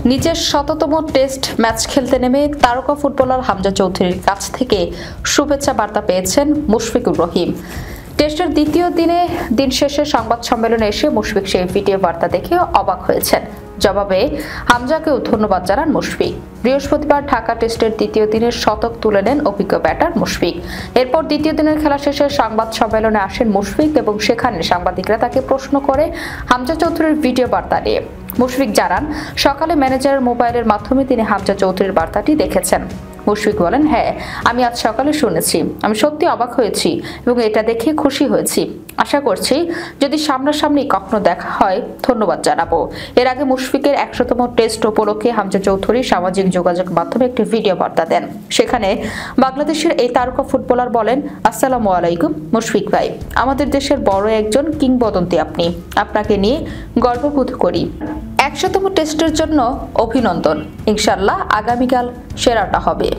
নিজের শততম test match খেলতে নেমে তারকা ফুটবলার হামজা চৌধুরীর কাছ থেকে শুভেচ্ছা বার্তা পেয়েছেন মুশফিকুর রহিম। টেস্টের দ্বিতীয় দিন শেষে সংবাদ সম্মেলনে এসে মুশফিক সেই ভিডিও বার্তা দেখে অবাক হয়েছেন। জবাবে হামজাকেও ধন্যবাদ জানান মুশফিক। বৃহস্পতিবার ঢাকা টেস্টের দ্বিতীয় দিনের শতক তুলে নেন অভিজ্ঞ ব্যাটার মুশফিক। এরপর দ্বিতীয় দিনের খেলা শেষে সংবাদ সম্মেলনে আসেন মুশফিক এবং সেখানে সাংবাদিকরা তাকে প্রশ্ন করে হামজা চৌধুরীর ভিডিও বার্তা নিয়ে। মুশফিক জানান, সকালে ম্যানেজারের মোবাইলের মাধ্যমে তিনি হামজা চৌধুরীর বার্তাটি দেখেছেন। মুশফিক বলেন, হ্যাঁ, আমি আজ সকালে শুনেছি। আমি সত্যি অবাক হয়েছি এবং এটা দেখে খুশি হয়েছি। আশা করছি যদি সামনাসামনি কখনো দেখা হয় ধন্যবাদ জানাবো। এর আগে মুশফিকের 100তম টেস্ট উপলক্ষে হামজা চৌধুরী সামাজিক যোগাযোগ মাধ্যমে একটি ভিডিও বার্তা দেন। সেখানে বাংলাদেশের এই তারকা ফুটবলার বলেন, আসসালামু আলাইকুম মুশফিক ভাই, আমাদের দেশের বড় একজন কিংবদন্তি আপনি। আপনাকে নিয়ে গর্ববোধ করি। 100তম টেস্টের জন্য অভিনন্দন। ইনশাআল্লাহ আগামীকাল সেরাটা হবে।